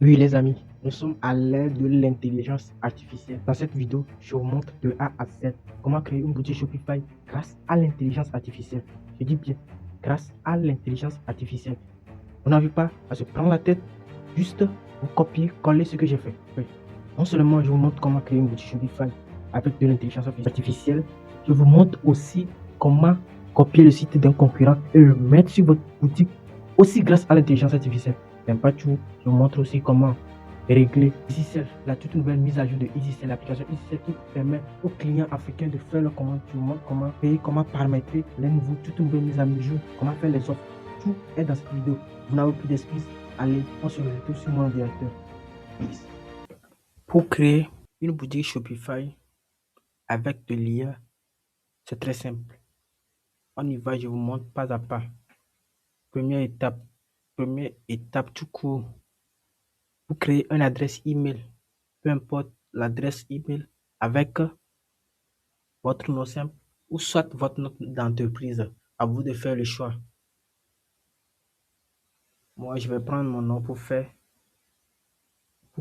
Oui les amis, nous sommes à l'ère de l'intelligence artificielle. Dans cette vidéo, je vous montre de A à Z comment créer une boutique Shopify grâce à l'intelligence artificielle. Je dis bien, grâce à l'intelligence artificielle. Vous n'avez pas à se prendre la tête, juste vous copier, coller ce que j'ai fait. Oui. Non seulement je vous montre comment créer une boutique Shopify avec de l'intelligence artificielle, je vous montre aussi comment copier le site d'un concurrent et le mettre sur votre boutique aussi grâce à l'intelligence artificielle. Mais pas tout, je vous montre aussi comment régler EasySell, la toute nouvelle mise à jour de EasySell, l'application EasySell qui permet aux clients africains de faire leur commande. Je vous montre comment payer, comment paramétrer les nouveaux, toute nouvelle mise à jour, comment faire les offres. Tout est dans cette vidéo. Vous n'avez plus d'excuses. Allez, on se retrouve sur mon directeur. Pour créer une boutique Shopify avec de l'IA, c'est très simple. On y va, je vous montre pas à pas. Première étape tout court. Vous créez une adresse email, peu importe l'adresse email, avec votre nom simple ou soit votre nom d'entreprise. À vous de faire le choix. Moi, je vais prendre mon nom pour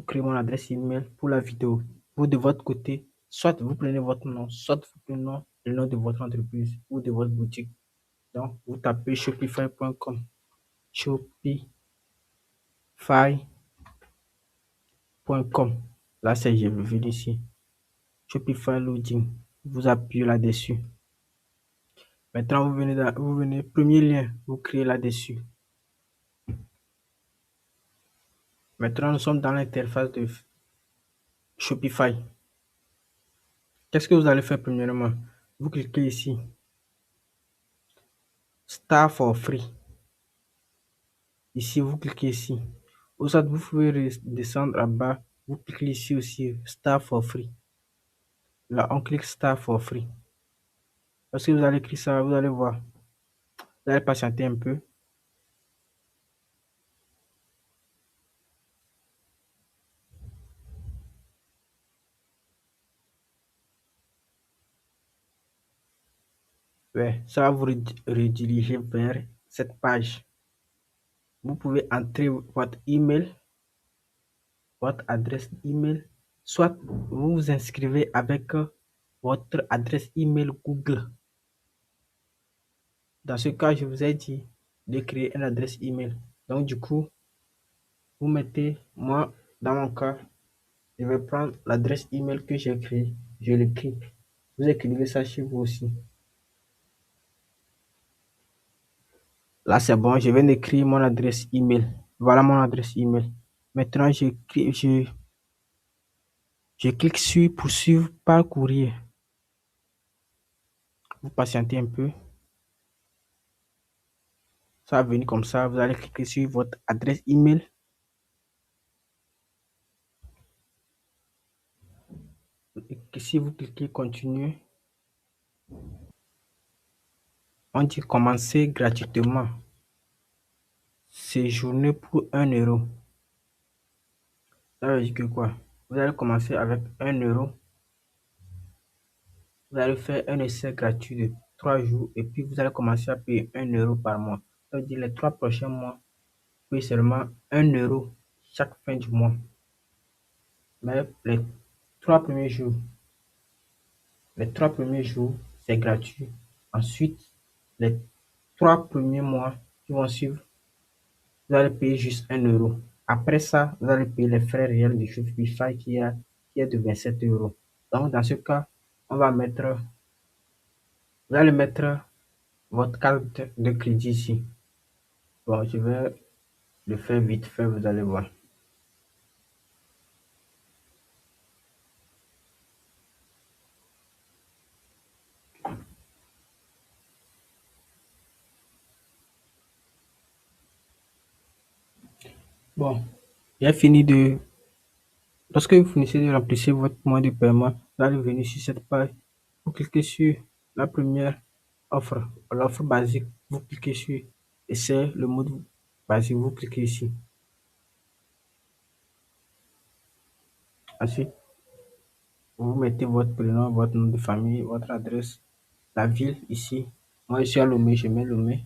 créer mon adresse email pour la vidéo. Vous, de votre côté, soit vous prenez votre nom, soit vous prenez le nom de votre entreprise ou de votre boutique. Donc, vous tapez shopify.com. Shopify.com. Là, c'est je vais venir ici. Shopify Loading. Vous appuyez là-dessus. Maintenant, vous venez, premier lien, vous créez là-dessus. Maintenant, nous sommes dans l'interface de Shopify. Qu'est-ce que vous allez faire premièrement? Vous cliquez ici. Start for free. Ici, vous cliquez ici. Ou soit vous pouvez descendre en bas. Vous cliquez ici aussi. Start for free. Là, on clique Start for free. Lorsque vous allez cliquer ça, vous allez voir. Vous allez patienter un peu. Ouais, ça va vous rediriger vers cette page. Vous pouvez entrer votre email, votre adresse email, soit vous vous inscrivez avec votre adresse email Google. Dans ce cas, je vous ai dit de créer une adresse email. Donc, du coup, vous mettez, moi, dans mon cas, je vais prendre l'adresse email que j'ai créée. Je l'écris. Vous écrivez ça chez vous aussi. Là, c'est bon. Je viens d'écrire mon adresse email. Voilà mon adresse email. Maintenant, je clique sur poursuivre par courrier. Vous patientez un peu. Ça va venir comme ça. Vous allez cliquer sur votre adresse email. Si vous cliquez continuer, on dit commencer gratuitement. Séjourner pour 1 euro. Ça veut dire que quoi? Vous allez commencer avec 1 euro. Vous allez faire un essai gratuit de 3 jours et puis vous allez commencer à payer 1 euro par mois. Ça veut dire les 3 prochains mois, vous payez seulement 1 euro chaque fin du mois. Mais les 3 premiers jours, c'est gratuit. Ensuite, les 3 premiers mois qui vont suivre, vous allez payer juste 1 euro. Après ça, vous allez payer les frais réels de Shopify qui est de 27 euros. Donc, dans ce cas, on va mettre, vous allez mettre votre carte de crédit ici. Bon, je vais le faire vite fait, vous allez voir. Bon, j'ai fini de... Lorsque vous finissez de remplir votre moyen de paiement, vous allez venir sur cette page. Vous cliquez sur la première offre, l'offre basique. Vous cliquez sur Essai, le mode basique. Vous cliquez ici. Ensuite, vous mettez votre prénom, votre nom de famille, votre adresse, la ville ici. Moi, je suis à Lomé, je mets Lomé.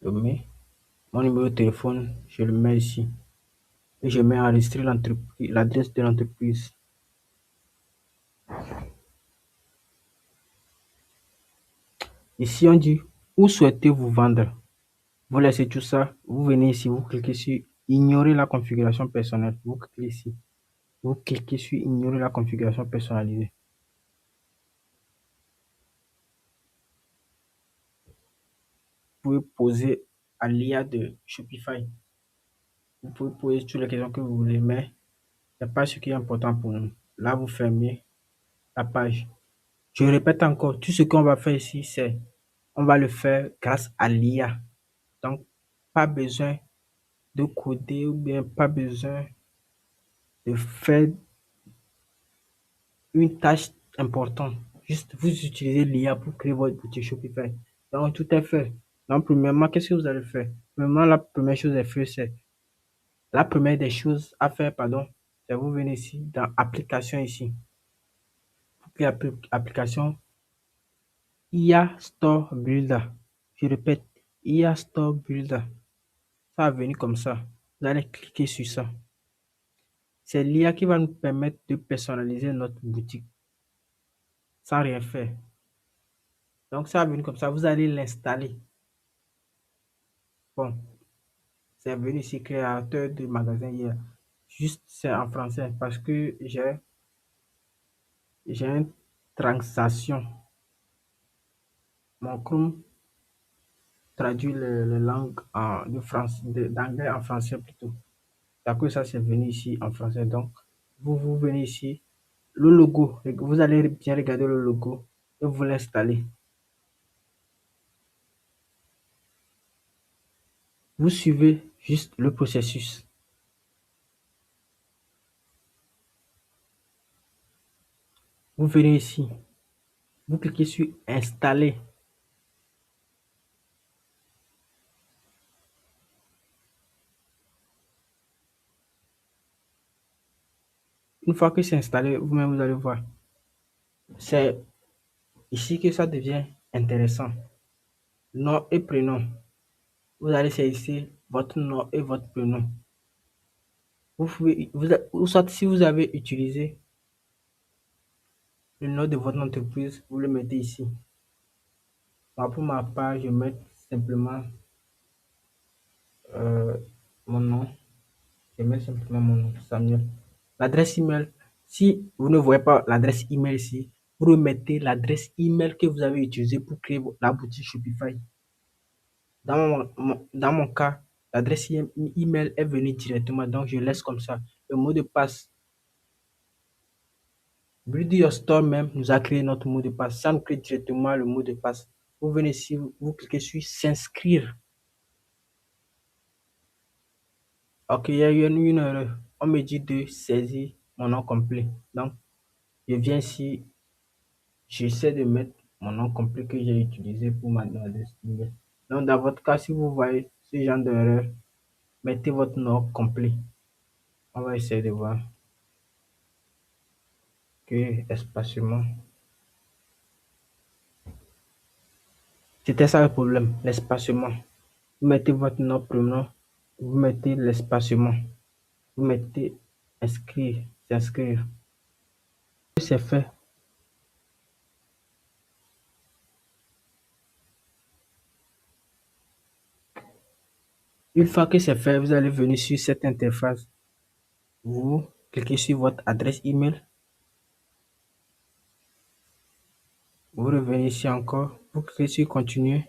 Lomé. Mon numéro de téléphone, je le mets ici. et je mets enregistrer l'entreprise, l'adresse de l'entreprise. Ici, on dit où souhaitez-vous vendre. Vous laissez tout ça, vous venez ici, vous cliquez sur ignorer la configuration personnelle. Vous cliquez ici, vous cliquez sur ignorer la configuration personnalisée. Vous pouvez poser à l'IA de Shopify. Vous pouvez poser toutes les questions que vous voulez, mais ce n'est pas ce qui est important pour nous. Là, vous fermez la page. Je répète encore, tout ce qu'on va faire ici, c'est on va le faire grâce à l'IA. Donc, pas besoin de coder ou bien pas besoin de faire une tâche importante. Juste, vous utilisez l'IA pour créer votre boutique Shopify. Donc, tout est fait. Donc, premièrement, qu'est-ce que vous allez faire? Premièrement, la première chose à faire, c'est la première des choses à faire, pardon, c'est vous venez ici dans application ici. Vous créez application IA Store Builder. Je répète, IA Store Builder. Ça va venir comme ça. Vous allez cliquer sur ça. C'est l'IA qui va nous permettre de personnaliser notre boutique sans rien faire. Donc, ça va venir comme ça. Vous allez l'installer. Bon, c'est venu ici créateur de magasin hier. Juste, c'est en français parce que j'ai une translation. Mon Chrome traduit les langues d'anglais en français plutôt. D'accord, ça c'est venu ici en français. Donc, vous venez ici, le logo, vous allez bien regarder le logo et vous l'installez. Vous suivez juste le processus. Vous venez ici, vous cliquez sur installer. Une fois que c'est installé, vous-même vous allez voir. C'est ici que ça devient intéressant. Nom et prénom. Vous allez saisir votre nom et votre prénom. Vous pouvez, ou soit si vous avez utilisé le nom de votre entreprise, vous le mettez ici. Moi, pour ma part, je mets simplement euh, mon nom. Je mets simplement mon nom, Samuel. L'adresse email, si vous ne voyez pas l'adresse email ici, vous remettez l'adresse email que vous avez utilisée pour créer la boutique Shopify. Dans mon cas, l'adresse email est venue directement, donc je laisse comme ça. Le mot de passe, Build Your Store même nous a créé notre mot de passe. Ça nous crée directement le mot de passe. Vous venez ici, vous cliquez sur s'inscrire. Ok, il y a eu une erreur. On me dit de saisir mon nom complet. Donc, je viens ici, j'essaie de mettre mon nom complet que j'ai utilisé pour ma adresse email. Donc, dans votre cas, si vous voyez ce genre d'erreur, mettez votre nom complet. On va essayer de voir que espacement. C'était ça le problème, l'espacement. Vous mettez votre nom, prénom, vous mettez l'espacement, vous mettez inscrire, s'inscrire. C'est fait. Une fois que c'est fait, vous allez venir sur cette interface. Vous cliquez sur votre adresse email. Vous revenez ici encore. Vous cliquez sur continuer.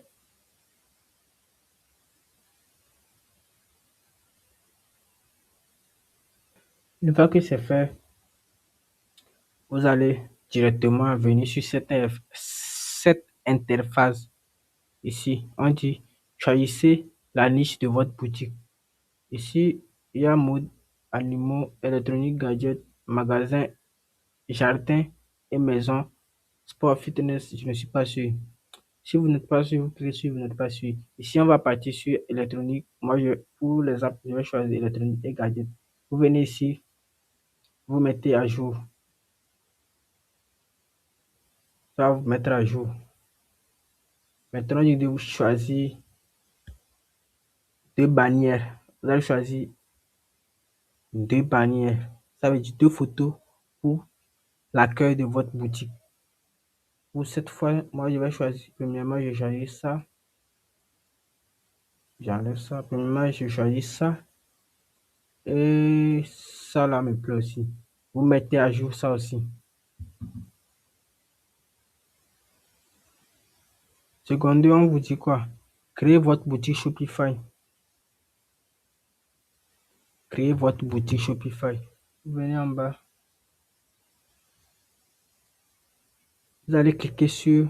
Une fois que c'est fait, vous allez directement venir sur cette interface. Ici, on dit choisissez la niche de votre boutique. Ici, il y a mode, animaux, électronique, gadgets, magasin, jardin et maison, sport, fitness, je ne suis pas sûr. Si vous n'êtes pas sûr, vous cliquez sur vous n'êtes pas sûr. Ici, on va partir sur électronique. Moi, pour l'exemple, je vais choisir électronique et gadget. Vous venez ici, vous mettez à jour. Ça va vous mettre à jour. Maintenant, je vais vous choisir deux bannières. Vous allez choisir deux bannières. Ça veut dire deux photos pour l'accueil de votre boutique. Pour cette fois, moi, je vais choisir, premièrement, je choisis ça. J'enlève ça. Premièrement, je choisis ça. Et ça là me plaît aussi. Vous mettez à jour ça aussi. Secondaire, on vous dit quoi? Créez votre boutique Shopify. Créez votre boutique Shopify. Vous venez en bas. Vous allez cliquer sur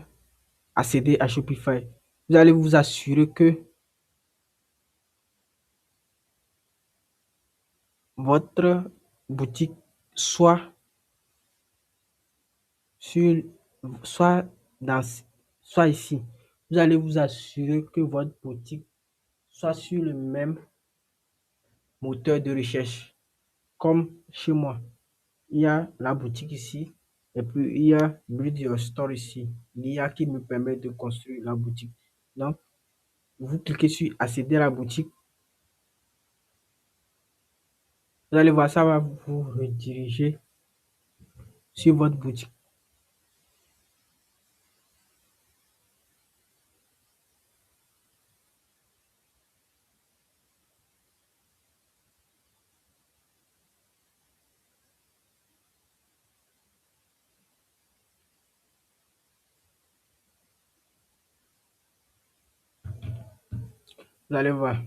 accéder à Shopify. Vous allez vous assurer que votre boutique soit sur, soit dans, soit ici. Vous allez vous assurer que votre boutique soit sur le même moteur de recherche. Comme chez moi, il y a la boutique ici et puis il y a Build Your Store ici. L'IA qui me permet de construire la boutique. Donc, vous cliquez sur accéder à la boutique. Vous allez voir, ça va vous rediriger sur votre boutique. Vous allez voir.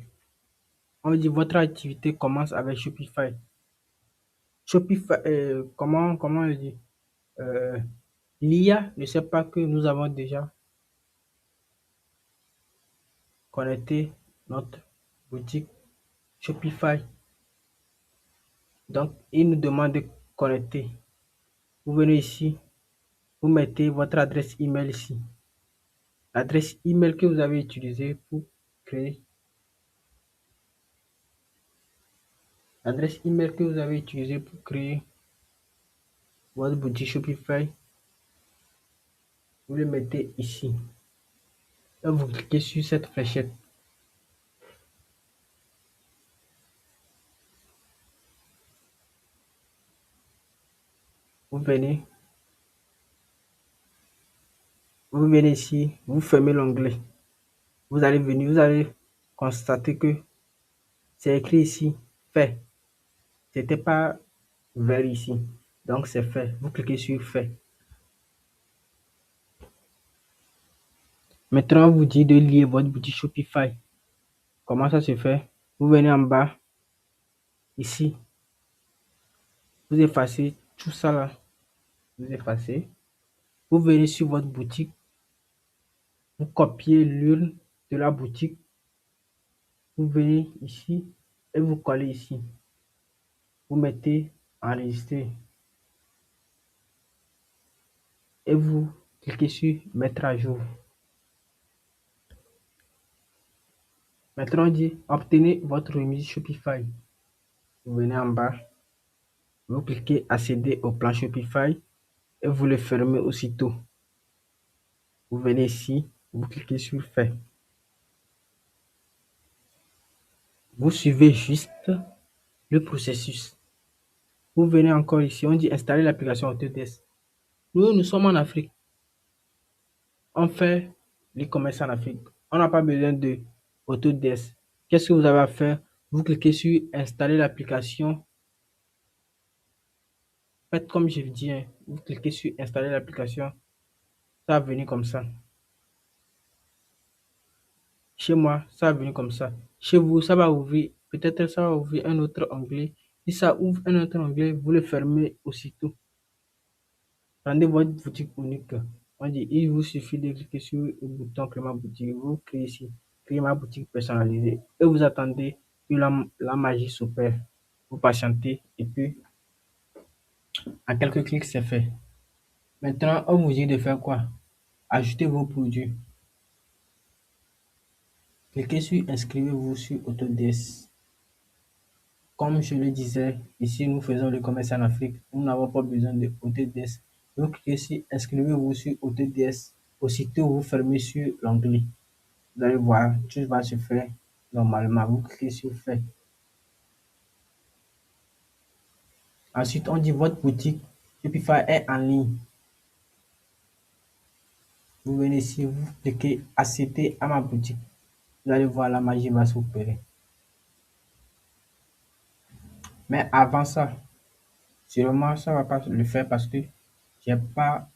On dit votre activité commence avec Shopify. Shopify, comment on dit? Euh, L'IA ne sait pas que nous avons déjà connecté notre boutique Shopify. Donc, il nous demande de connecter. Vous venez ici, vous mettez votre adresse email ici. L'adresse email que vous avez utilisée pour créer. L'adresse email que vous avez utilisée pour créer votre boutique Shopify, vous le mettez ici. Et vous cliquez sur cette fléchette. Vous venez, vous venez ici, vous fermez l'onglet. Vous allez venir, vous allez constater que c'est écrit ici, fait. C'était pas vert ici. Donc c'est fait. Vous cliquez sur fait. Maintenant, on vous dit de lier votre boutique Shopify. Comment ça se fait? Vous venez en bas, ici. Vous effacez tout ça là. Vous effacez. Vous venez sur votre boutique. Vous copiez l'URL de la boutique. Vous venez ici et vous collez ici. Vous mettez enregistrer. Et vous cliquez sur mettre à jour. Maintenant, on dit obtenez votre remise Shopify. Vous venez en bas, vous cliquez accéder au plan Shopify et vous le fermez aussitôt. Vous venez ici, vous cliquez sur fait. Vous suivez juste le processus. Vous venez encore ici, on dit installer l'application Autodesk. Nous sommes en Afrique. On fait l'e-commerce en Afrique. On n'a pas besoin de Autodesk. Qu'est-ce que vous avez à faire? Vous cliquez sur installer l'application. Faites comme je vous dis, hein. Vous cliquez sur installer l'application. Ça va venir comme ça. Chez moi, ça va venir comme ça. Chez vous, ça va ouvrir. Peut-être ça va ouvrir un autre onglet. Si ça ouvre un autre onglet, vous le fermez aussitôt. Rendez votre boutique unique. On dit, il vous suffit de cliquer sur le bouton créer ma boutique. Vous créez ici, créer ma boutique personnalisée. Et vous attendez que la magie s'opère. Vous patientez et puis en quelques clics, c'est fait. Maintenant, on vous dit de faire quoi? Ajoutez vos produits. Cliquez sur inscrivez-vous sur Autodesk. Comme je le disais, ici nous faisons le commerce en Afrique. Nous n'avons pas besoin de Autodesk. Vous cliquez sur inscrivez-vous sur Autodesk. Aussitôt vous fermez sur l'onglet. Vous allez voir, tout va se faire normalement. Vous cliquez sur fait. Ensuite, on dit votre boutique Shopify est en ligne. Vous venez ici, vous cliquez accepter à ma boutique. Vous allez voir la magie va s'opérer. Mais avant ça, sûrement ça va pas le faire parce que j'ai pas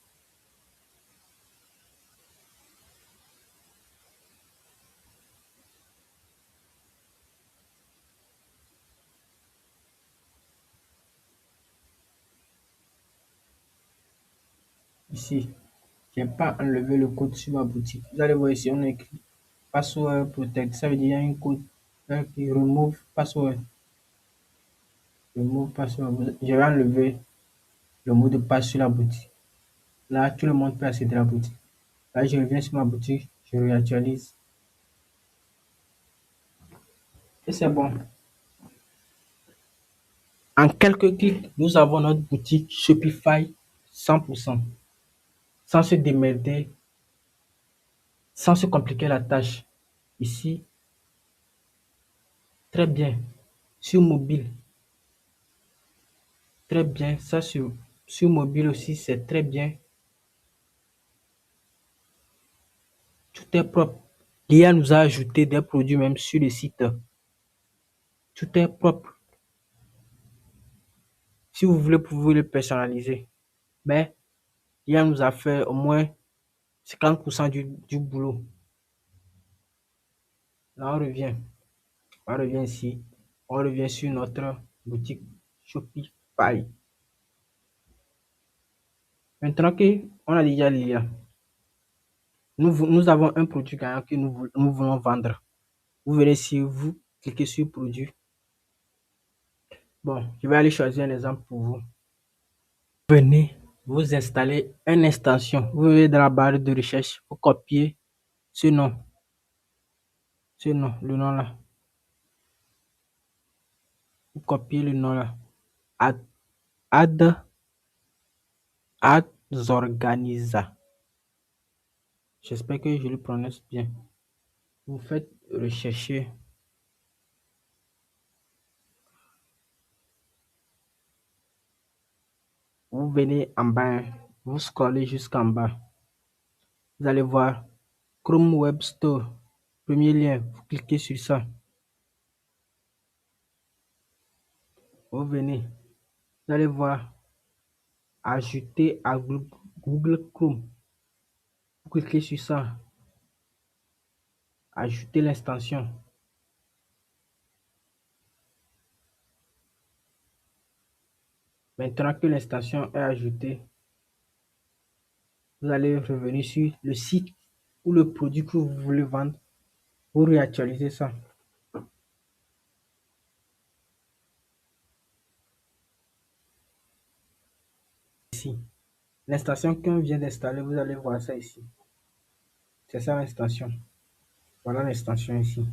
ici, j'ai pas enlevé le code sur ma boutique. Vous allez voir ici, on a écrit password protect. Ça veut dire il y a un code qui remove password. Remove password. Je vais enlever le mot de passe sur la boutique. Là, tout le monde peut accéder à la boutique. Là, je reviens sur ma boutique, je réactualise. Et c'est bon. En quelques clics, nous avons notre boutique Shopify 100%. Sans se démerder, sans se compliquer la tâche. Ici, très bien. Sur mobile, très bien. Ça, sur mobile aussi, c'est très bien. Tout est propre. L'IA nous a ajouté des produits même sur le site. Tout est propre. Si vous voulez, vous pouvez le personnaliser. Mais l'IA nous a fait au moins 50% du boulot. Là, on revient ici. On revient sur notre boutique Shopify. Maintenant qu'on a déjà l'IA, nous avons un produit gagnant que nous voulons vendre. Vous verrez si vous cliquez sur produit. Bon, je vais aller choisir un exemple pour vous. Venez vous installer une extension. Vous venez dans la barre de recherche, vous copiez ce nom, le nom là. Vous copiez le nom là. Adzorganiza. J'espère que je le prononce bien. Vous faites rechercher. Vous venez en bas, vous scrollez jusqu'en bas. Vous allez voir Chrome Web Store. Premier lien, vous cliquez sur ça. Vous venez, vous allez voir ajouter à Google Chrome. Vous cliquez sur ça. Ajouter l'extension. Maintenant que l'extension est ajoutée, vous allez revenir sur le site ou le produit que vous voulez vendre pour réactualiser ça. Ici, l'extension qu'on vient d'installer, vous allez voir ça ici. C'est ça l'extension. Voilà l'extension ici.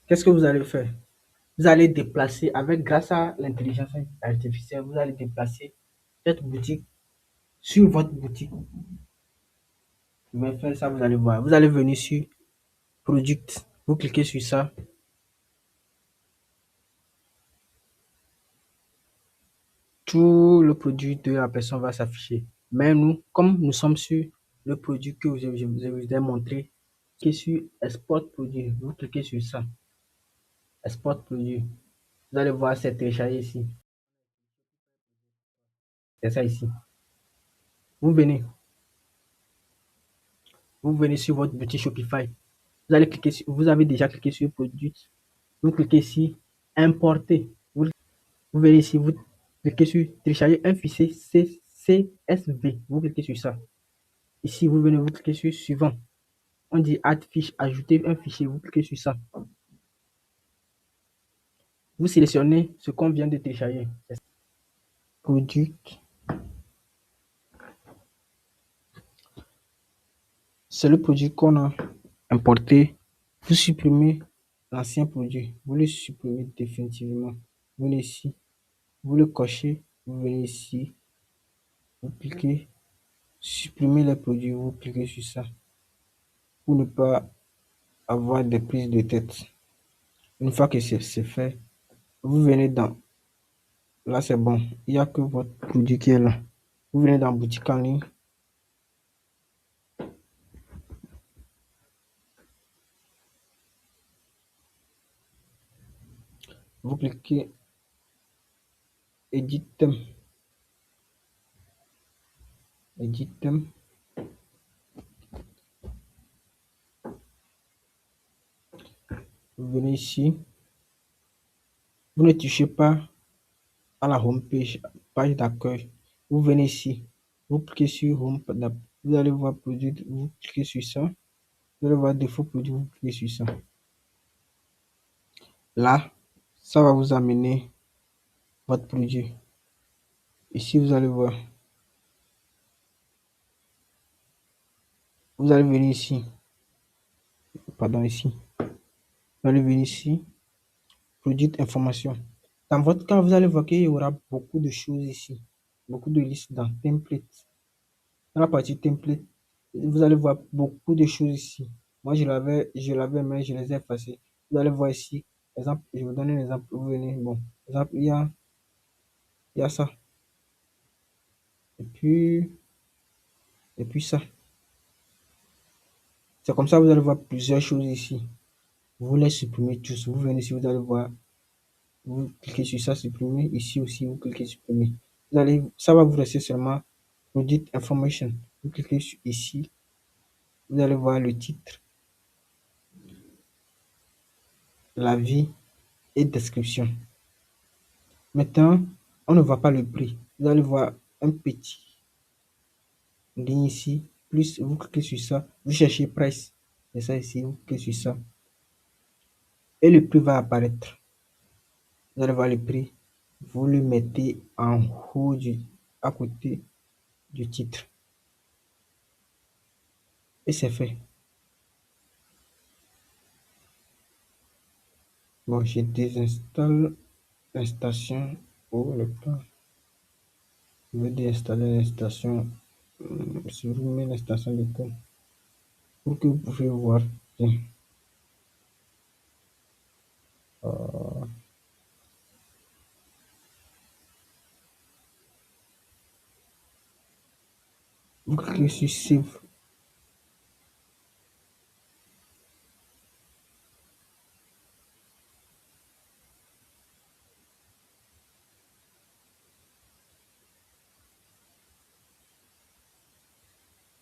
Qu'est-ce que vous allez faire? Vous allez déplacer, grâce à l'intelligence artificielle, vous allez déplacer cette boutique sur votre boutique. Je vais faire ça, vous allez voir. Vous allez venir sur Product. Vous cliquez sur ça. Tout le produit de la personne va s'afficher. Mais nous, comme nous sommes sur le produit que je vous ai montré, cliquez sur Export produit. Vous cliquez sur ça. Export produit. Vous allez voir, c'est téléchargé ici. C'est ça ici. Vous venez. Vous venez sur votre boutique Shopify. Vous allez cliquer sur, vous avez déjà cliqué sur Produit. Vous cliquez ici, Importer. Vous venez ici, vous cliquez sur Télécharger un fichier CSV. Vous cliquez sur ça. Ici, vous venez, vous cliquez sur Suivant. On dit Add fiche, ajouter un fichier. Vous cliquez sur ça. Vous sélectionnez ce qu'on vient de télécharger. Produit. C'est le produit qu'on a importé. Vous supprimez l'ancien produit. Vous le supprimez définitivement. Vous venez ici. Vous le cochez. Vous venez ici. Vous cliquez. Supprimer les produits. Vous cliquez sur ça. Pour ne pas avoir des prises de tête. Une fois que c'est fait, vous venez dans Là, c'est bon. Il n'y a que votre produit qui est là. Vous venez dans boutique en ligne. Vous cliquez Edit thème. Edit thème. Vous venez ici. Vous ne touchez pas à la home page, page d'accueil. Vous venez ici. Vous cliquez sur Home. Vous allez voir produit. Vous cliquez sur ça. Vous allez voir défaut produit. Vous cliquez sur ça. Là, ça va vous amener votre produit. Ici, vous allez voir. Vous allez venir ici. Pardon, ici. Vous allez venir ici. Produit information. Dans votre cas, vous allez voir qu'il y aura beaucoup de choses ici. Beaucoup de listes dans template. Dans la partie template, vous allez voir beaucoup de choses ici. Moi, je l'avais, mais je les ai effacées. Vous allez voir ici. Exemple, je vous donne un exemple. Vous venez, bon, exemple, il y a ça. Et puis ça. C'est comme ça, vous allez voir plusieurs choses ici. Vous les supprimez tous. Vous venez ici, vous allez voir. Vous cliquez sur ça, supprimer. Ici aussi, vous cliquez supprimer. Ça va vous rester seulement Product Information. Vous cliquez sur ici. Vous allez voir le titre, l'avis et description. Maintenant, on ne voit pas le prix. Vous allez voir un petit ligne ici. Plus, vous cliquez sur ça. Vous cherchez price. C'est ça ici. Vous cliquez sur ça. Et le prix va apparaître. Vous allez voir le prix. Vous le mettez en haut à côté du titre. Et c'est fait. Bon, je désinstalle l'installation. Oh, le plan. Je vais déinstaller l'installation. Supprimer l'installation de code pour que vous puissiez voir. Tiens, euh, vous cliquez sur Save.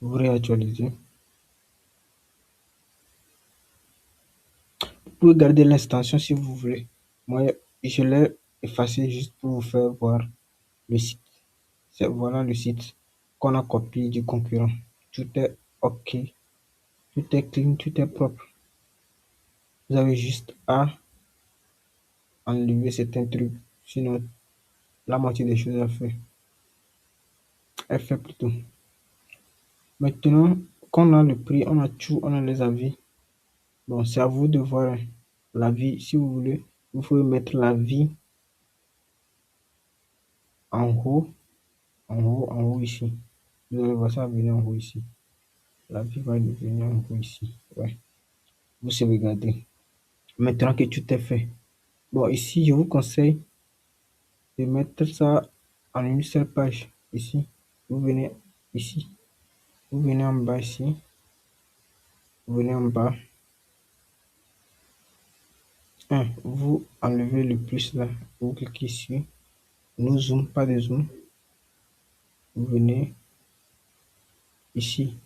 Vous réactualisez. Vous pouvez garder l'installation si vous voulez. Moi, je l'ai effacé juste pour vous faire voir le site. Voilà le site qu'on a copié du concurrent. Tout est OK. Tout est clean, tout est propre. Vous avez juste à enlever certains trucs. Sinon, la moitié des choses est fait plutôt. Maintenant qu'on a le prix, on a tout, on a les avis. Bon, c'est à vous de voir l'avis. Si vous voulez, vous pouvez mettre l'avis en haut, en haut ici. Vous allez voir ça venir en haut ici. L'avis va venir en haut ici. Ouais. Vous sauvegardez. Maintenant que tout est fait. Bon, ici, je vous conseille de mettre ça en une seule page. Ici. Vous venez ici. Vous venez en bas ici. Vous venez en bas. Vous enlevez le plus là. Vous cliquez ici. No zoom, pas de zoom. Vous venez ici.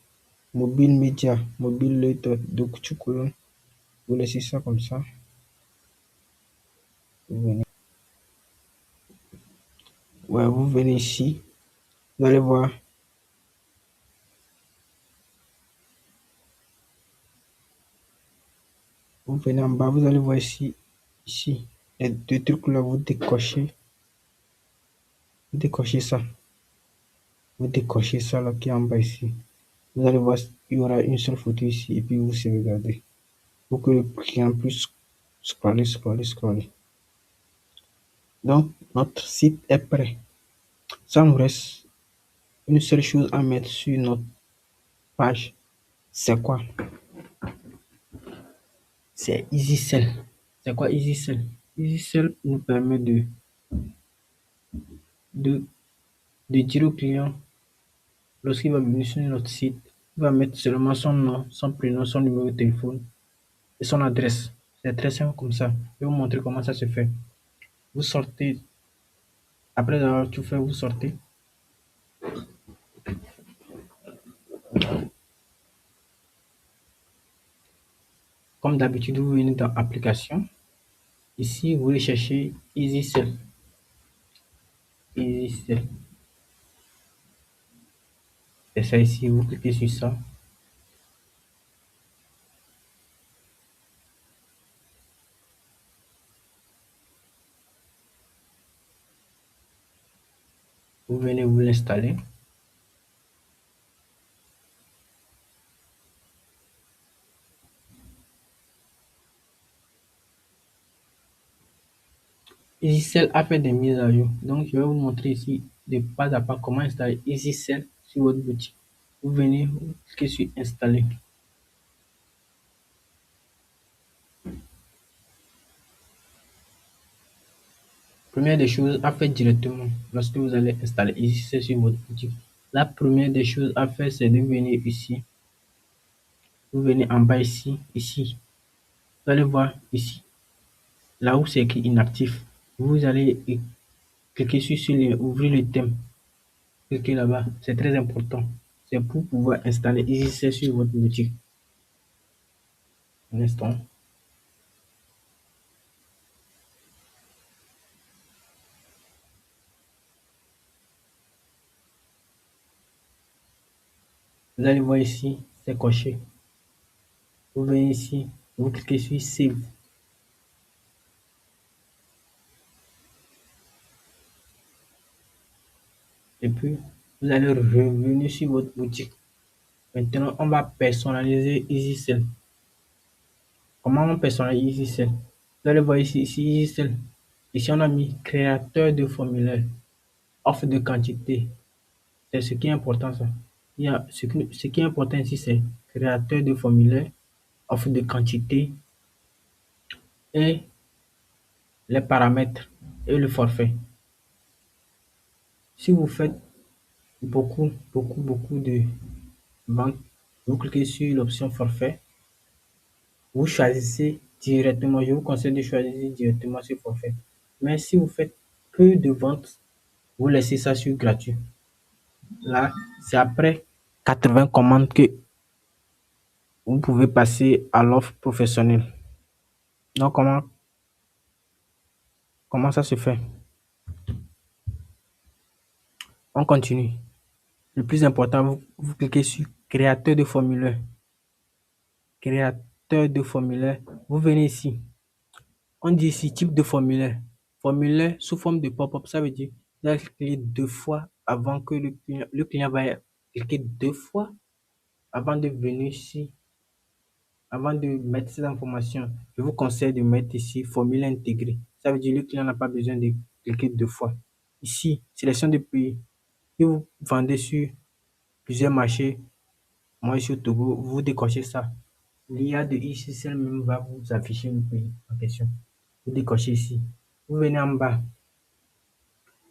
Mobile média, mobile letter. Donc, tu colonnes. Vous laissez ça comme ça. Vous venez. Ouais, vous venez ici. Vous allez voir. Vous venez en bas. Vous allez voir ici. Ici. Les deux trucs là, vous décochez. Vous décochez ça. Vous décochez ça là qui est en bas ici. Vous allez voir, il y aura une seule photo ici. Et puis vous sauvegardez. Pour que le client puisse scroller, scroller, scroller. Donc, notre site est prêt. Ça nous reste une seule chose à mettre sur notre page. C'est quoi? C'est EasySell. C'est quoi EasySell? EasySell nous permet de de, de dire au client, lorsqu'il va venir sur notre site, il va mettre seulement son nom, son prénom, son numéro de téléphone et son adresse. C'est très simple comme ça. Je vais vous montrer comment ça se fait. Vous sortez, après avoir tout fait, vous sortez. Comme d'habitude, vous venez dans Application. Ici, vous voulez chercher EasySell. EasySell. C'est ça ici, vous cliquez sur ça. Vous venez vous l'installer. EasySell a fait des mises à jour. Donc, je vais vous montrer ici de pas à pas comment installer EasySell sur votre boutique. Vous venez, vous cliquez sur Installer. Première des choses à faire directement lorsque vous allez installer EasySell sur votre boutique. La première des choses à faire, c'est de venir ici. Vous venez en bas ici, ici. Vous allez voir ici, là où c'est écrit inactif. Vous allez cliquer sur ce lien, ouvrir le thème. Cliquez là-bas, c'est très important. C'est pour pouvoir installer EasySell sur votre boutique. Un instant. Vous allez voir ici, c'est coché. Vous venez ici, vous cliquez sur Save. Et puis, vous allez revenir sur votre boutique. Maintenant, on va personnaliser EasySell. Comment on personnalise EasySell? Vous allez voir ici, EasySell. Ici, on a mis créateur de formulaire, offre de quantité. C'est ce qui est important, ça. Ce qui est important ici, c'est créateur de formulaire, offre de quantité et les paramètres et le forfait. Si vous faites beaucoup de ventes, vous cliquez sur l'option forfait, vous choisissez directement, je vous conseille de choisir directement sur forfait. Mais si vous faites peu de ventes, vous laissez ça sur gratuit. Là, c'est après 80 commandes que vous pouvez passer à l'offre professionnelle. Donc, comment ça se fait? On continue. Le plus important, vous cliquez sur créateur de formulaire. Créateur de formulaire. Vous venez ici. On dit ici type de formulaire. Formulaire sous forme de pop-up, ça veut dire vous allez cliquer deux fois avant que le client va cliquer deux fois avant de venir ici. Avant de mettre ces informations, je vous conseille de mettre ici formulaire intégré. Ça veut dire que le client n'a pas besoin de cliquer deux fois. Ici, sélection de pays. Si vous vendez sur plusieurs marchés, moi ici au Togo, vous décochez ça. L'IA de ici, celle-même va vous afficher le pays en question. Vous décochez ici. Vous venez en bas.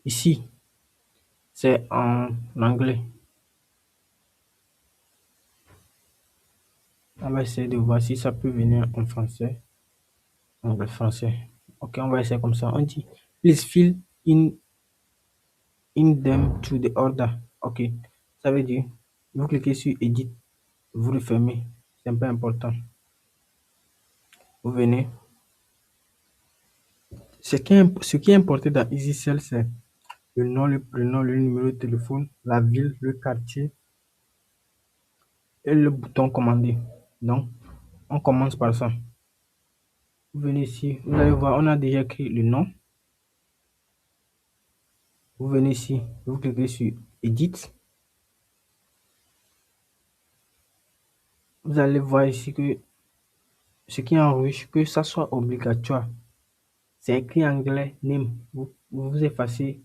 Ici, c'est en anglais. On va essayer de voir si ça peut venir en français. Anglais, français. Ok, on va essayer comme ça. On dit, please fill in them to the order. Ok, ça veut dire, vous cliquez sur Edit, vous refermez. C'est un peu important. Vous venez. Ce qui est important dans EasySell, c'est le nom, le prénom, le numéro de téléphone, la ville, le quartier et le bouton commander. Donc, on commence par ça. Vous venez ici, vous allez voir, on a déjà écrit le nom. Vous venez ici, vous cliquez sur Edit. Vous allez voir ici que ce qui est en rouge, que ça soit obligatoire. C'est écrit en anglais, name. Vous effacez,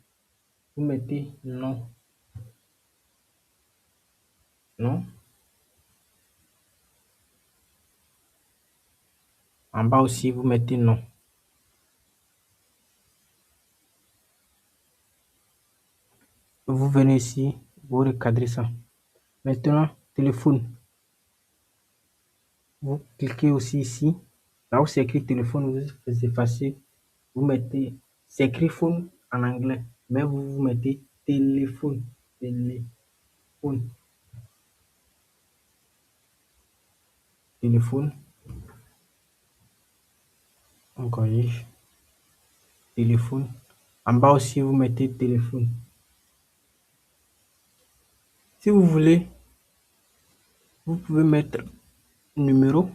vous mettez non. Non. En bas aussi, vous mettez non. Vous venez ici, vous recadrez ça. Maintenant, téléphone. Vous cliquez aussi ici. Là où c'est écrit téléphone, vous effacez. Vous mettez, c'est écrit phone en anglais, mais vous mettez téléphone. Téléphone. Téléphone. On corrige. Téléphone. En bas aussi, vous mettez téléphone. Si vous voulez, vous pouvez mettre numéro.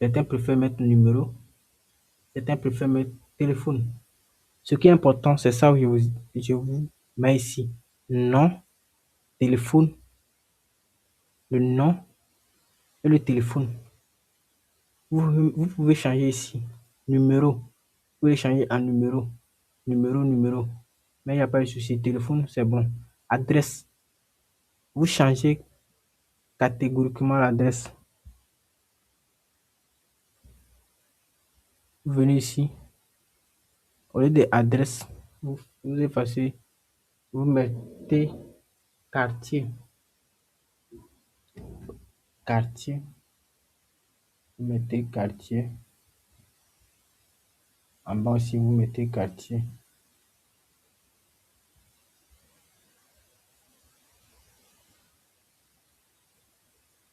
Certains préfèrent mettre numéro. Certains préfèrent mettre téléphone. Ce qui est important, c'est ça où je vous mets ici. Nom, téléphone, le nom et le téléphone. Vous pouvez changer ici. Numéro. Vous pouvez changer en numéro. Numéro. Mais il n'y a pas de souci. Téléphone, c'est bon. Adresse. Vous changez catégoriquement l'adresse. Vous venez ici. Au lieu de adresse, vous effacez. Vous mettez quartier. Quartier. Vous mettez quartier. En bas aussi, vous mettez quartier.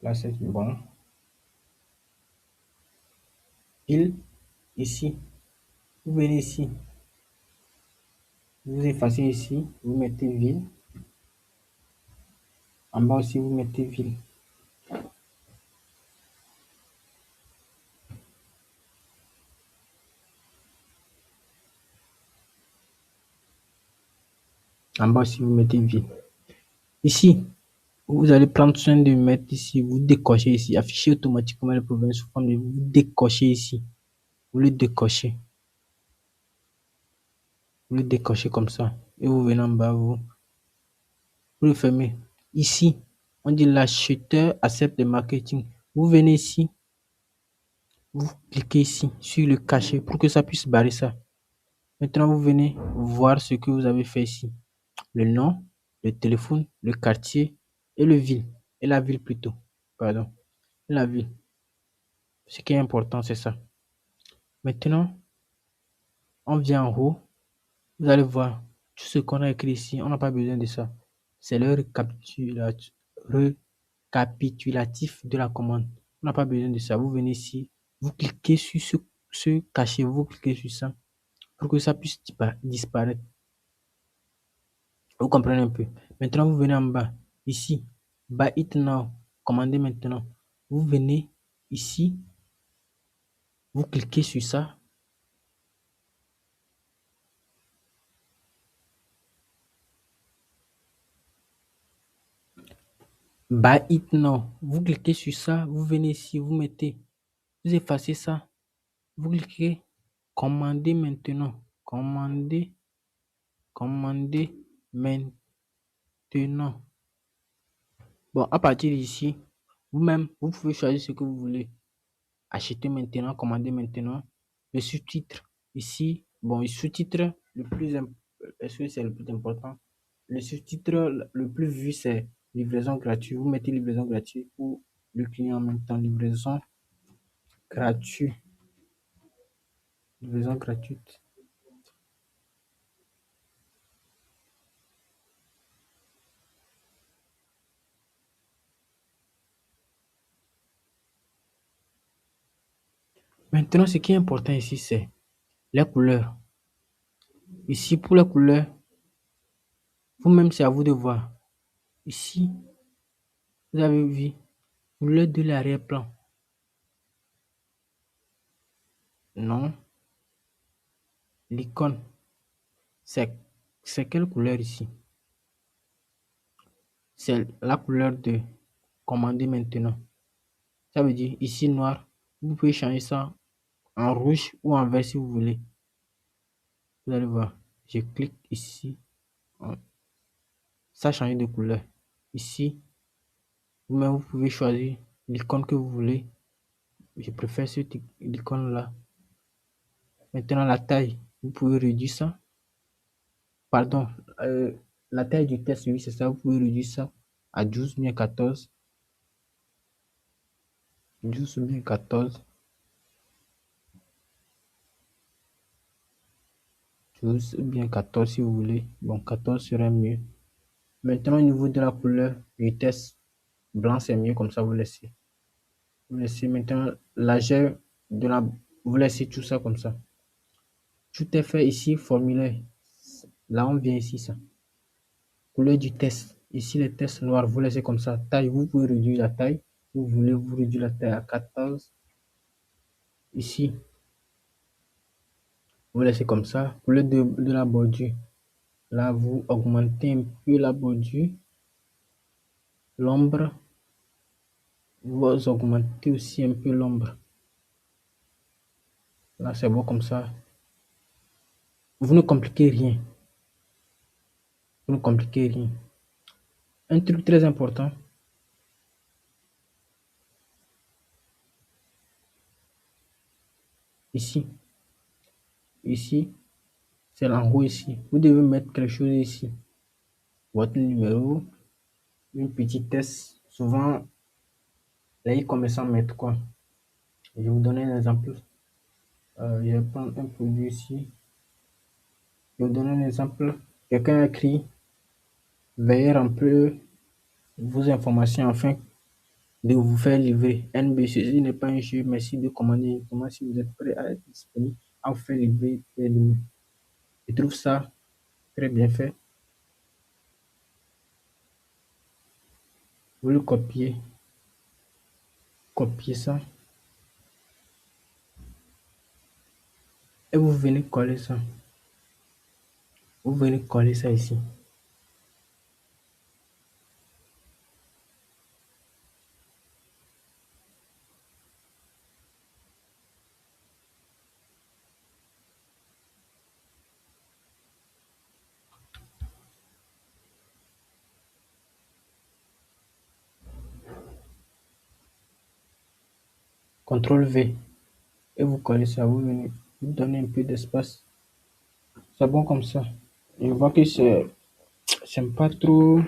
Là, c'est bon. Ville, ici. Vous venez ici. Vous effacez ici. Vous mettez ville. En bas aussi, vous mettez ville. En bas aussi, vous mettez ville. Ici, vous allez prendre soin de mettre ici. Vous décochez ici. Afficher automatiquement les provinces sous forme de vous décochez ici. Vous le décochez. Vous le décochez comme ça. Et vous venez en bas, vous le fermez. Ici, on dit l'acheteur accepte le marketing. Vous venez ici. Vous cliquez ici sur le cachet pour que ça puisse barrer ça. Maintenant, vous venez voir ce que vous avez fait ici. Le nom, le téléphone, le quartier et le ville. Et la ville plutôt. Pardon. La ville. Ce qui est important, c'est ça. Maintenant, on vient en haut. Vous allez voir tout ce qu'on a écrit ici. On n'a pas besoin de ça. C'est le récapitulatif de la commande. On n'a pas besoin de ça. Vous venez ici. Vous cliquez sur ce cachet. Vous cliquez sur ça pour que ça puisse disparaître. Vous comprenez un peu. Maintenant, vous venez en bas. Ici. Buy it now. Commandez maintenant. Vous venez ici. Vous cliquez sur ça. Buy it now. Vous cliquez sur ça. Vous venez ici. Vous mettez. Vous effacez ça. Vous cliquez. Commandez maintenant. Commandez maintenant. Bon, à partir d'ici, vous-même, vous pouvez choisir ce que vous voulez. Acheter maintenant, commander maintenant. Le sous-titre, ici, bon, le sous-titre, est-ce que c'est le plus important? Le sous-titre le plus vu, c'est livraison gratuite. Vous mettez livraison gratuite pour le client en même temps. Livraison gratuite. Livraison gratuite. Maintenant, ce qui est important ici, c'est les couleurs. Ici, pour les couleurs, vous-même, c'est à vous de voir. Ici, vous avez vu couleur de l'arrière-plan. Non, l'icône, c'est quelle couleur ici? C'est la couleur de commander maintenant. Ça veut dire ici noir. Vous pouvez changer ça en rouge ou en vert si vous voulez. Vous allez voir. Je clique ici. Ça change de couleur. Ici, vous-même, vous pouvez choisir l'icône que vous voulez. Je préfère cette icône-là. Maintenant, la taille. Vous pouvez réduire ça. Pardon, euh, la taille du test, oui, c'est ça. Vous pouvez réduire ça à 12 bien 14. 12 bien 14. 12 bien 14 si vous voulez. Bon, 14 serait mieux. Maintenant, au niveau de la couleur du test, blanc c'est mieux, comme ça vous laissez. Vous laissez maintenant l'âge de la. Vous laissez tout ça comme ça. Tout est fait ici, formulaire. Là, on vient ici, ça. Couleur du test. Ici, les tests noirs, vous laissez comme ça. Taille, vous pouvez réduire la taille. Vous voulez, vous réduire la taille à 14. Ici, vous laissez comme ça. Couleur de la bordure. Là, vous augmentez un peu la bordure. L'ombre, vous augmentez aussi un peu l'ombre. Là, c'est bon comme ça. Vous ne compliquez rien. Vous ne compliquez rien. Un truc très important. Ici. Ici. C'est en haut ici. Vous devez mettre quelque chose ici. Votre numéro. Une petite test. Souvent, les commerçants mettent quoi? Je vais vous donner un exemple. Je vais prendre un produit ici. Je vais vous donner un exemple. Quelqu'un a écrit veuillez remplir vos informations afin de vous faire livrer. NB, ceci n'est pas un jeu. Merci de commander uniquement si vous êtes prêt à être disponible à vous faire livrer dès demain. Je trouve ça très bien fait. Vous le copiez. Copiez ça. Et vous venez coller ça. Vous venez coller ça ici. CTRL V. Et vous collez ça. Vous venez. Vous donnez un peu d'espace. C'est bon comme ça. Je vois que c'est pas trop.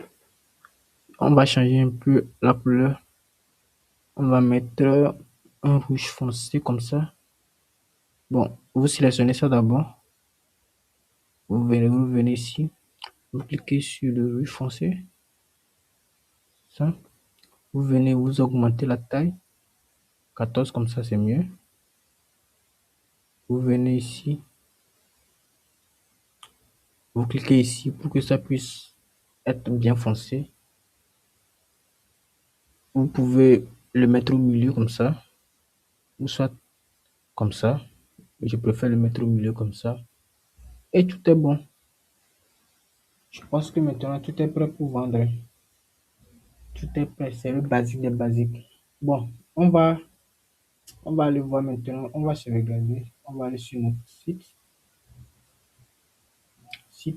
On va changer un peu la couleur. On va mettre un rouge foncé comme ça. Bon, vous sélectionnez ça d'abord. Vous venez ici. Vous cliquez sur le rouge foncé. Ça. Vous venez vous augmenter la taille. 14 comme ça, c'est mieux. Vous venez ici. Vous cliquez ici pour que ça puisse être bien foncé. Vous pouvez le mettre au milieu comme ça. Ou soit comme ça. Je préfère le mettre au milieu comme ça. Et tout est bon. Je pense que maintenant tout est prêt pour vendre. Tout est prêt. C'est le basique des basiques. Bon, on va aller voir maintenant. On va se regarder. On va aller sur notre site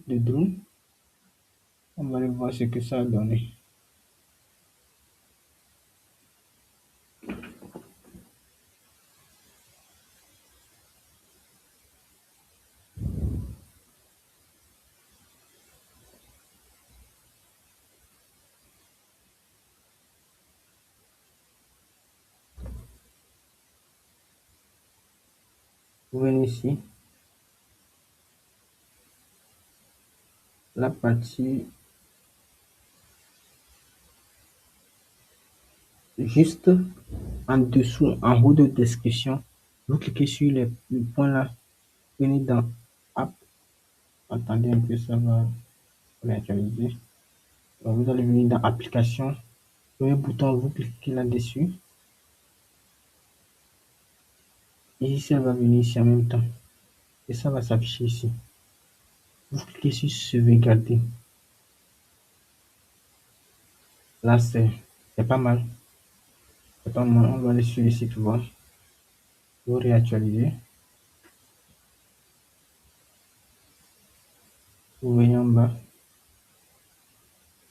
de drone. On va aller voir ce que ça a donné. Vous venez ici. La partie juste en dessous, en haut de description, vous cliquez sur le point là, venez dans App. Attendez un peu, ça va réactualiser. Donc, vous allez venir dans Application. Le bouton, vous cliquez là-dessus. Et ici, elle va venir ici en même temps. Et ça va s'afficher ici. Vous cliquez sur sauvegarder. Là, c'est pas mal. C'est pas mal. On va aller sur le site voir. Vous réactualiser. Vous voyez en bas.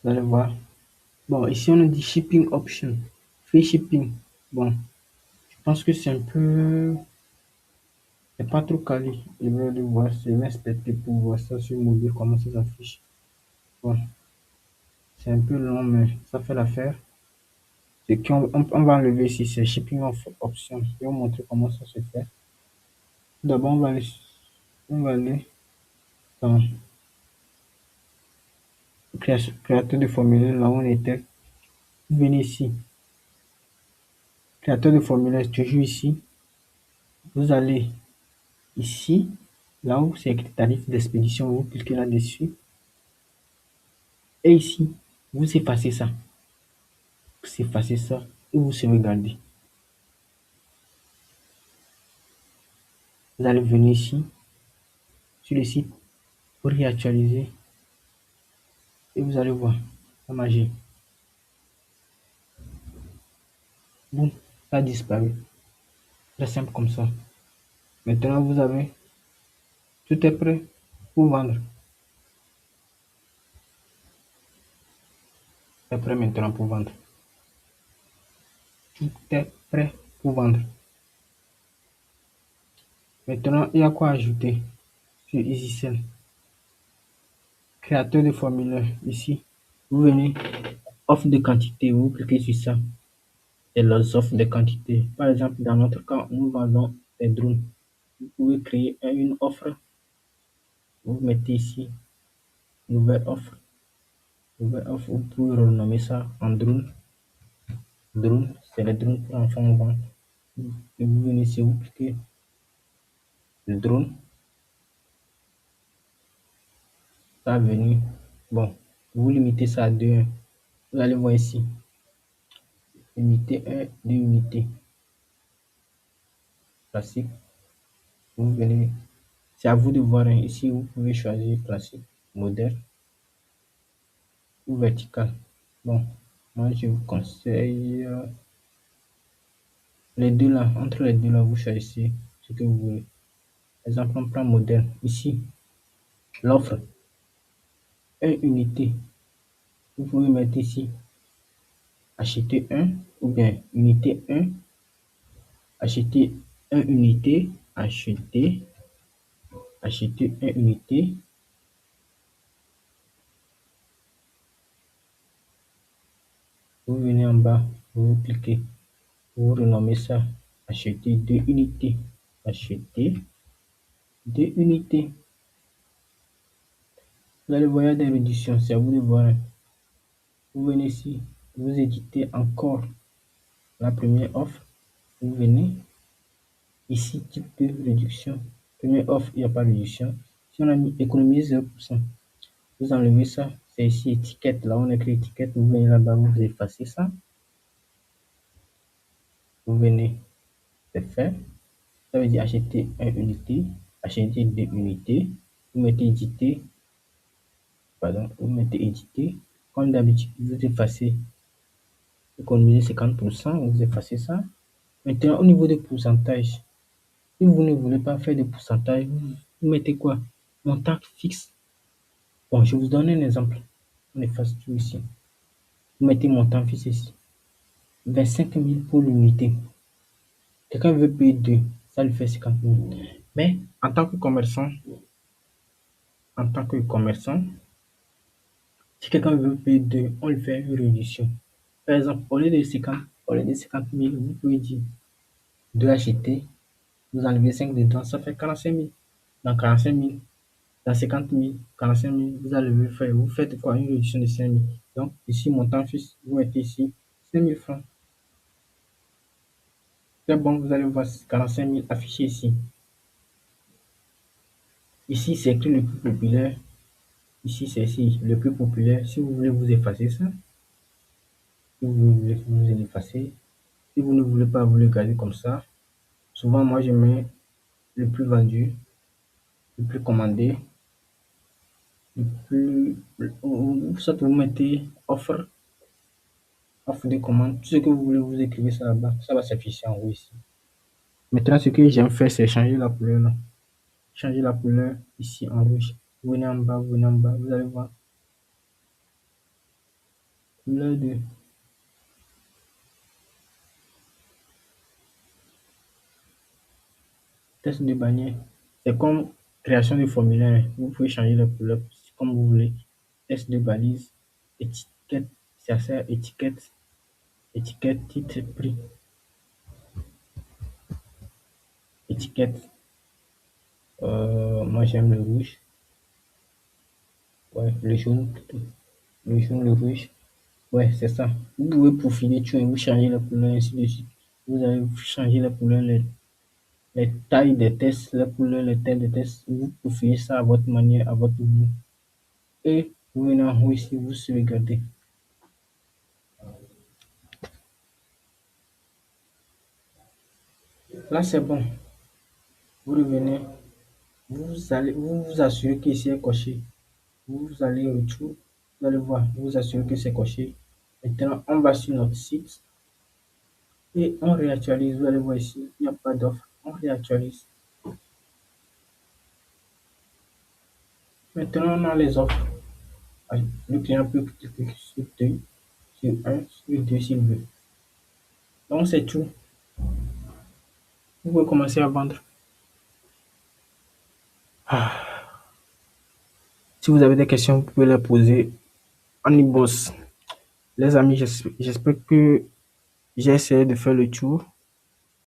Vous allez voir. Bon, ici, on a dit shipping option. Free shipping. Bon, je pense que c'est un peu. C'est pas trop quali. Je vais aller voir. Je vais inspecter pour voir ça sur mobile, comment ça s'affiche. Bon, c'est un peu long, mais ça fait l'affaire. C'est qu'on va enlever ici, c'est shipping of option. Je vais vous montrer comment ça se fait. Tout d'abord, on va aller dans créateur de formulaire, là où on était. Vous venez ici, créateur de formulaire, toujours ici. Vous allez ici, là où c'est écrit tarif d'expédition, vous cliquez là-dessus. Et ici, vous effacez ça. Vous effacez ça et vous sauvegardez. Vous allez venir ici, sur le site, pour réactualiser. Et vous allez voir la magie. Boum, ça a disparu. Très simple comme ça. Maintenant, vous avez tout est prêt pour vendre. C'est prêt maintenant pour vendre. Tout est prêt pour vendre. Maintenant, il y a quoi ajouter sur EasySell. Créateur de formulaire. Ici, vous venez, offre de quantité, vous cliquez sur ça. Et les offres de quantité. Par exemple, dans notre cas, nous vendons des drones. Vous pouvez créer une offre. Vous mettez ici, nouvelle offre. Nouvelle offre, vous pouvez renommer ça en drone. Drone, c'est les drones pour enfants vente. Et vous venez ici, vous cliquez le drone. Ça va venir. Bon, vous limitez ça à 2. Vous allez voir ici. Unité 1, 2 unités. Classique. Vous venez. C'est à vous de voir. Ici, vous pouvez choisir classique, moderne ou vertical. Bon, moi je vous conseille les deux là. Entre les deux là, vous choisissez ce que vous voulez. Par exemple, on prend moderne. Ici, l'offre 1 unité. Vous pouvez mettre ici acheter 1 ou bien unité 1. Acheter 1 unité. Acheter 1 unité. Vous venez en bas, vous cliquez, vous renommez ça. Acheter 2 unités. Acheter 2 unités. Vous allez voir, il y a des réductions, c'est à vous de voir. Vous venez ici, vous éditez encore la première offre. Vous venez ici, type de réduction. Première offre, il n'y a pas de réduction. Si on a mis économiser 0%, vous enlevez ça. C'est ici étiquette. Là, on écrit étiquette. Vous venez là-bas, vous effacez ça. Vous venez, c'est fait. Ça veut dire acheter 1 unité, acheter 2 unités. Vous mettez éditer. Pardon, vous mettez éditer. Comme d'habitude, vous effacez. Économiser 50%, vous effacez ça. Maintenant, au niveau des pourcentages, si vous ne voulez pas faire de pourcentage, vous mettez quoi? Montant fixe. Bon, je vous donne un exemple. On efface tout ici. Vous mettez montant fixe ici. 25 000 pour l'unité. Quelqu'un veut payer 2, ça lui fait 50 000. Mais en tant que commerçant, si quelqu'un veut payer 2, on lui fait une réduction. Par exemple, au lieu de 50 000, vous pouvez dire 2 achetés, vous enlevez 5 dedans, ça fait 45 000. Dans 45 000, dans 50 000, 45 000, vous faites quoi? Une réduction de 5 000. Donc, ici, montant fixe, vous mettez ici 5 000 francs. C'est bon, vous allez voir 45 000 affichés ici. Ici, c'est écrit le plus populaire. Ici, c'est ici, le plus populaire. Si vous voulez vous effacer ça, si vous voulez vous effacer, si vous ne voulez pas vous le garder comme ça, souvent, moi, je mets le plus vendu, le plus commandé, le plus. Soit vous mettez offre de commande, tout ce que vous voulez, vous écrivez ça là-bas. Ça va s'afficher en haut ici. Maintenant, ce que j'aime faire, c'est changer la couleur là. Changer la couleur ici en rouge. Vous venez en bas, vous venez en bas, vous allez voir. Couleur de test de bannière. C'est comme création de formulaire. Vous pouvez changer la couleur comme vous voulez. S de balise, étiquette, ça sert étiquette, étiquette, titre, prix, étiquette. Moi j'aime le rouge, ouais, le jaune plutôt. Le jaune, le rouge, ouais, c'est ça. Vous pouvez profiler tout et vous changez la couleur ainsi de suite. Vous allez changer la couleur, les tailles des tests, la couleur, les tailles des tests. Vous profilez ça à votre manière, à votre goût. Et vous venez en haut ici, vous sauvegardez. Là, c'est bon. Vous revenez, vous allez, vous vous assurez que c'est coché. Vous allez au retour, vous allez voir, vous vous assurez que c'est coché. Maintenant, on va sur notre site et on réactualise. Vous allez voir ici, il n'y a pas d'offre. On réactualise. Maintenant, on a les offres. Le client peut cliquer sur 2, sur un, sur 2 s'il veut. Donc, c'est tout. Vous pouvez commencer à vendre. Si vous avez des questions, vous pouvez les poser en e-boss. Les amis, j'espère que j'ai essayé de faire le tour